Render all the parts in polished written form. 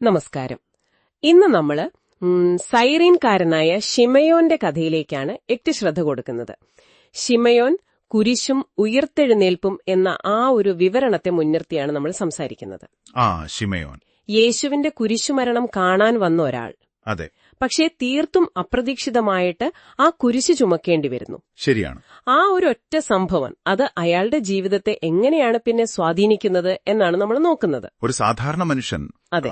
നമസ്കാരം. ഇന്ന് നമ്മള് സൈറീൻകാരനായ ശിമയോന്റെ കഥയിലേക്കാണ് ഏറ്റവും ശ്രദ്ധ കൊടുക്കുന്നത്. ശിമയോൻ കുരിശും ഉയിർത്തെഴുന്നേൽപ്പും എന്ന ആ ഒരു വിവരണത്തെ മുൻനിർത്തിയാണ് നമ്മൾ സംസാരിക്കുന്നത്. ശിമയോൻ യേശുവിന്റെ കുരിശുമരണം കാണാൻ വന്ന ഒരാൾ. അതെ. പക്ഷേ തീർത്തും അപ്രതീക്ഷിതമായിട്ട് ആ കുരിശ് ചുമക്കേണ്ടി വരുന്നു. ശരിയാണ്. ആ ഒരു ഒറ്റ സംഭവം അത് അയാളുടെ ജീവിതത്തെ എങ്ങനെയാണ് പിന്നെ സ്വാധീനിക്കുന്നത് എന്നാണ് നമ്മൾ നോക്കുന്നത്. ഒരു സാധാരണ മനുഷ്യൻ,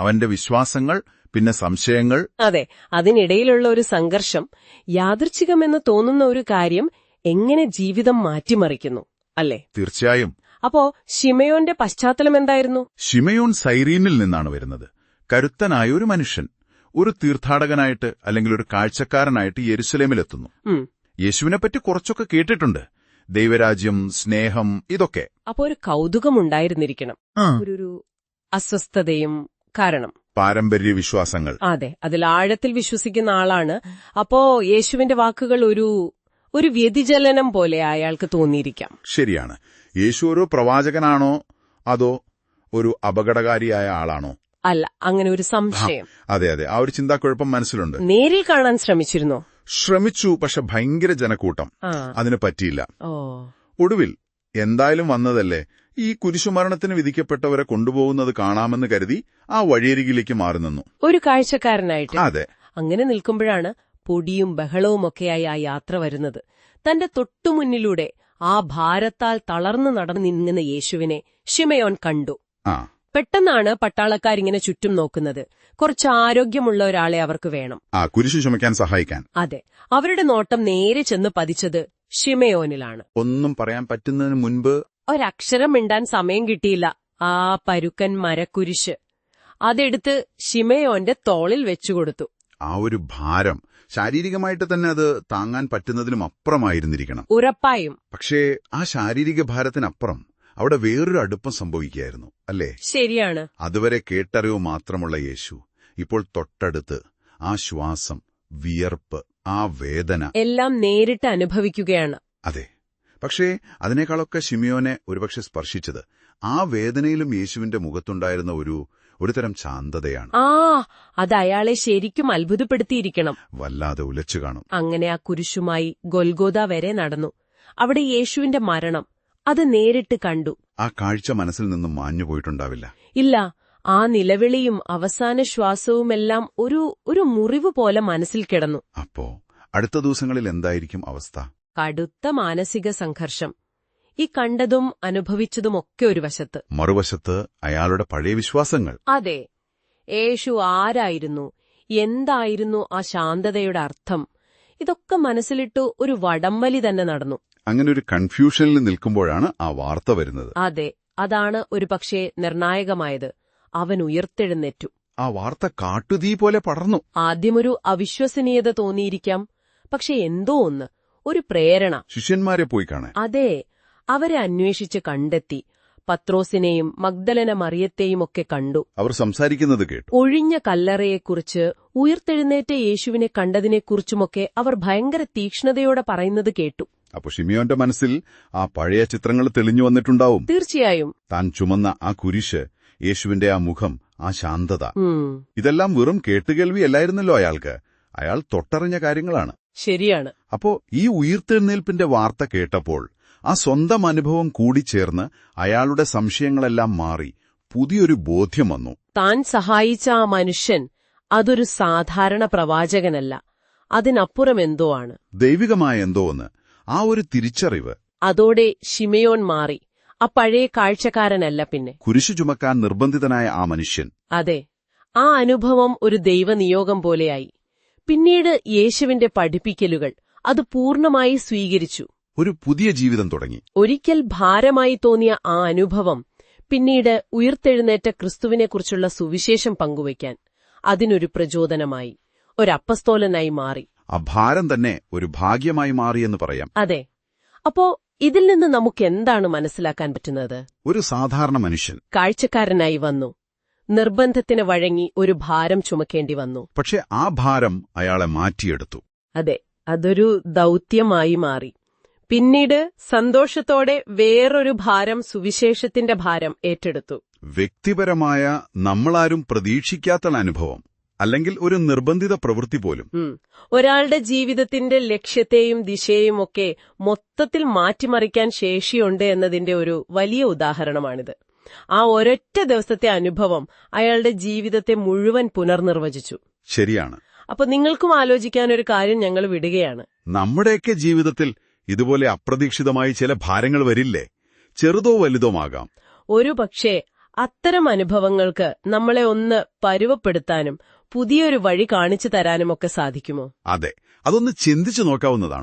അവന്റെ വിശ്വാസങ്ങൾ, പിന്നെ സംശയങ്ങൾ, അതെ, അതിനിടയിലുള്ള ഒരു സംഘർഷം, യാദൃച്ഛികമെന്ന് തോന്നുന്ന ഒരു കാര്യം എങ്ങനെ ജീവിതം മാറ്റിമറിക്കുന്നു, അല്ലേ? തീർച്ചയായും. അപ്പോ ശിമയോന്റെ പശ്ചാത്തലം എന്തായിരുന്നു? ശിമയോൻ സൈറീനിൽ നിന്നാണ് വരുന്നത്. കരുത്തനായ ഒരു മനുഷ്യൻ, ഒരു തീർത്ഥാടകനായിട്ട് അല്ലെങ്കിൽ ഒരു കാഴ്ചക്കാരനായിട്ട് യെരുശലേമിലെത്തുന്നു. യേശുവിനെപ്പറ്റി കുറച്ചൊക്കെ കേട്ടിട്ടുണ്ട്. ദൈവരാജ്യം, സ്നേഹം, ഇതൊക്കെ. അപ്പോ ഒരു കൗതുകമുണ്ടായിരുന്നിരിക്കണം, ഒരു അസ്വസ്ഥതയും. കാരണം പാരമ്പര്യ വിശ്വാസങ്ങൾ. അതെ, അതിൽ ആഴത്തിൽ വിശ്വസിക്കുന്ന ആളാണ്. അപ്പോ യേശുവിന്റെ വാക്കുകൾ ഒരു വ്യതിചലനം പോലെ അയാൾക്ക് തോന്നിയിരിക്കാം. ശരിയാണ്. യേശു ഒരു പ്രവാചകനാണോ അതോ ഒരു അപകടകാരിയായ ആളാണോ? അല്ല, അങ്ങനെ ഒരു സംശയം. അതെ, ആ ഒരു ചിന്താക്കുഴപ്പം മനസ്സിലുണ്ട്. നേരിൽ കാണാൻ ശ്രമിച്ചിരുന്നോ? ശ്രമിച്ചു, പക്ഷെ ഭയങ്കര ജനക്കൂട്ടം, അതിന് പറ്റിയില്ല. ഒടുവിൽ എന്തായാലും വന്നതല്ലേ, ഈ കുരിശുമരണത്തിന് വിധിക്കപ്പെട്ടവരെ കൊണ്ടുപോകുന്നത് കാണാമെന്ന് കരുതി ആ വഴിയരികിലേക്ക് മാറി നിന്നു, ഒരു കാഴ്ചക്കാരനായിട്ട്. അതെ. അങ്ങനെ നിൽക്കുമ്പോഴാണ് പൊടിയും ബഹളവുമൊക്കെയായി ആ യാത്ര വരുന്നത്. തന്റെ തൊട്ടുമുന്നിലൂടെ ആ ഭാരത്താൽ തളർന്നു നടന്നു നിന്ന യേശുവിനെ ശിമയോൻ കണ്ടു. പെട്ടെന്നാണ് പട്ടാളക്കാരിങ്ങനെ ചുറ്റും നോക്കുന്നത്. കുറച്ച് ആരോഗ്യമുള്ള ഒരാളെ അവർക്ക് വേണം, കുരിശു ചുമക്കാൻ സഹായിക്കാൻ. അതെ, അവരുടെ നോട്ടം നേരെ ചെന്ന് പതിച്ചത് ശിമയോനിലാണ്. ഒന്നും പറയാൻ പറ്റുന്നതിന് മുൻപ് ഒരക്ഷരം മിണ്ടാൻ സമയം കിട്ടിയില്ല. ആ പരുക്കൻ മരക്കുരിശ് അതെടുത്ത് ശിമയോന്റെ തോളിൽ വെച്ചുകൊടുത്തു. ആ ഒരു ഭാരം ശാരീരികമായിട്ട് തന്നെ അത് താങ്ങാൻ പറ്റുന്നതിനും അപ്പുറമായിരുന്നിരിക്കണം. ഉറപ്പായും. പക്ഷേ ആ ശാരീരിക ഭാരത്തിനപ്പുറം അവിടെ വേറൊരു അടുപ്പം സംഭവിക്കുകയായിരുന്നു, അല്ലേ? ശരിയാണ്. അതുവരെ കേട്ടറിവ് മാത്രമുള്ള യേശു ഇപ്പോൾ തൊട്ടടുത്ത് ആ ശ്വാസം, വിയർപ്പ്, ആ വേദന എല്ലാം നേരിട്ട് അനുഭവിക്കുകയാണ്. അതെ. പക്ഷേ അതിനേക്കാളൊക്കെ ശിമയോനെ ഒരുപക്ഷെ സ്പർശിച്ചത് ആ വേദനയിലും യേശുവിന്റെ മുഖത്തുണ്ടായിരുന്ന ഒരു തരം ശാന്തതയാണ്. അത് അയാളെ ശരിക്കും അത്ഭുതപ്പെടുത്തിയിരിക്കണം. വല്ലാതെ ഉലച്ചു കാണും. അങ്ങനെ ആ കുരിശുമായി ഗൊൽഗോഥ വരെ നടന്നു. അവിടെ യേശുവിന്റെ മരണം അത് നേരിട്ട് കണ്ടു. ആ കാഴ്ച മനസ്സിൽ നിന്നും മാഞ്ഞുപോയിട്ടുണ്ടാവില്ല. ഇല്ല, ആ നിലവിളിയും അവസാന ശ്വാസവുമെല്ലാം ഒരു മുറിവ് പോലെ മനസ്സിൽ കിടന്നു. അപ്പോ അടുത്ത ദിവസങ്ങളിൽ എന്തായിരിക്കും അവസ്ഥ? കടുത്ത മാനസിക സംഘർഷം. ഈ കണ്ടതും അനുഭവിച്ചതുമൊക്കെ ഒരു വശത്ത്, മറുവശത്ത് അയാളുടെ പഴയ വിശ്വാസങ്ങൾ. അതെ, യേശു ആരായിരുന്നു, എന്തായിരുന്നു ആ ശാന്തതയുടെ അർത്ഥം, ഇതൊക്കെ മനസ്സിലിട്ടു ഒരു വടംവലി തന്നെ നടന്നു. അങ്ങനെ ഒരു കൺഫ്യൂഷനിൽ നിൽക്കുമ്പോഴാണ് ആ വാർത്ത വരുന്നത്. അതെ, അതാണ് ഒരുപക്ഷെ നിർണായകമായത്. അവൻ ഉയിർത്തെഴുന്നേറ്റു. ആ വാർത്ത കാട്ടുതീ പോലെ പടർന്നു. ആദ്യമൊരു അവിശ്വസനീയത തോന്നിയിരിക്കാം, പക്ഷെ എന്തോ ഒരു പ്രേരണ. ശിഷ്യന്മാരെ പോയി കാണാൻ. അതെ, അവരെ അന്വേഷിച്ച് കണ്ടെത്തി. പത്രോസിനെയും മഗ്ദലന മറിയത്തെയും ഒക്കെ കണ്ടു. അവർ സംസാരിക്കുന്നത് കേട്ടു. ഒഴിഞ്ഞ കല്ലറയെക്കുറിച്ച്, ഉയിർത്തെഴുന്നേറ്റ യേശുവിനെ കണ്ടതിനെക്കുറിച്ചുമൊക്കെ അവർ ഭയങ്കര തീക്ഷ്ണതയോടെ പറയുന്നത് കേട്ടു. അപ്പൊ ശിമയോന്റെ മനസ്സിൽ ആ പഴയ ചിത്രങ്ങൾ തെളിഞ്ഞു വന്നിട്ടുണ്ടാവും. തീർച്ചയായും. താൻ ചുമന്ന ആ കുരിശ്, യേശുവിന്റെ ആ മുഖം, ആ ശാന്തത, ഇതെല്ലാം വെറും കേട്ടുകേൾവിയല്ലായിരുന്നല്ലോ അയാൾക്ക്. അയാൾ തൊട്ടറിഞ്ഞ കാര്യങ്ങളാണ്. ശരിയാണ്. അപ്പോ ഈ ഉയിർത്തെഴുന്നേൽപ്പിന്റെ വാർത്ത കേട്ടപ്പോൾ ആ സ്വന്തം അനുഭവം കൂടിച്ചേർന്ന് അയാളുടെ സംശയങ്ങളെല്ലാം മാറി പുതിയൊരു ബോധ്യം വന്നു. താൻ സഹായിച്ച ആ മനുഷ്യൻ അതൊരു സാധാരണ പ്രവാചകനല്ല, അതിനപ്പുറം എന്തോ ആണ്, ദൈവികമായ എന്തോ ഒന്ന്. ആ ഒരു തിരിച്ചറിവ് അതോടെ ശിമയോൻ മാറി. ആ പഴയ കാഴ്ചക്കാരനല്ല പിന്നെ. കുരിശു ചുമക്കാൻ നിർബന്ധിതനായ ആ മനുഷ്യൻ. അതെ, ആ അനുഭവം ഒരു ദൈവനിയോഗം പോലെയായി. പിന്നീട് യേശുവിന്റെ പഠിപ്പിക്കലുകൾ അത് പൂർണ്ണമായി സ്വീകരിച്ചു. ഒരു പുതിയ ജീവിതം തുടങ്ങി. ഒരിക്കൽ ഭാരമായി തോന്നിയ ആ അനുഭവം പിന്നീട് ഉയിർത്തെഴുന്നേറ്റ ക്രിസ്തുവിനെക്കുറിച്ചുള്ള സുവിശേഷം പങ്കുവയ്ക്കാൻ അതിനൊരു പ്രചോദനമായി, ഒരു അപ്പസ്തോലനായി മാറി. ആ ഭാരം തന്നെ ഒരു ഭാഗ്യമായി മാറിയെന്ന് പറയാം. അതെ. അപ്പോ ഇതിൽ നിന്ന് നമുക്ക് എന്താണ് മനസ്സിലാക്കാൻ പറ്റുന്നത്? ഒരു സാധാരണ മനുഷ്യൻ കാഴ്ചക്കാരനായി വന്നു, നിർബന്ധത്തിന് വഴങ്ങി ഒരു ഭാരം ചുമക്കേണ്ടി വന്നു. പക്ഷെ ആ ഭാരം അയാളെ മാറ്റിയെടുത്തു. അതെ, അതൊരു ദൗത്യമായി മാറി. പിന്നീട് സന്തോഷത്തോടെ വേറൊരു ഭാരം, സുവിശേഷത്തിന്റെ ഭാരം ഏറ്റെടുത്തു. വ്യക്തിപരമായ നമ്മളാരും പ്രതീക്ഷിക്കാത്ത അനുഭവം, അല്ലെങ്കിൽ ഒരു നിർബന്ധിത പ്രവൃത്തി പോലും. ഒരാളുടെ ജീവിതത്തിന്റെ ലക്ഷ്യത്തെയും ദിശയെയും ഒക്കെ മൊത്തത്തിൽ മാറ്റിമറിക്കാൻ ശേഷിയുണ്ട് എന്നതിന്റെ ഒരു വലിയ ഉദാഹരണമാണിത്. ആ ഒരൊറ്റ ദിവസത്തെ അനുഭവം അയാളുടെ ജീവിതത്തെ മുഴുവൻ പുനർനിർവചിച്ചു. ശരിയാണ്. അപ്പൊ നിങ്ങൾക്കും ആലോചിക്കാനൊരു കാര്യം ഞങ്ങൾ വിടുകയാണ്. നമ്മുടെയൊക്കെ ജീവിതത്തിൽ ഇതുപോലെ അപ്രതീക്ഷിതമായി ചില ഭാരങ്ങൾ വരില്ലേ? ചെറുതോ വലുതോ ആകാം. ഒരു പക്ഷേ അത്തരം അനുഭവങ്ങൾക്ക് നമ്മളെ ഒന്ന് പരുവപ്പെടുത്താനും പുതിയൊരു വഴി കാണിച്ചു തരാനുമൊക്കെ സാധിക്കുമോ? അതെ, അതൊന്ന് ചിന്തിച്ചു നോക്കാവുന്നതാണ്.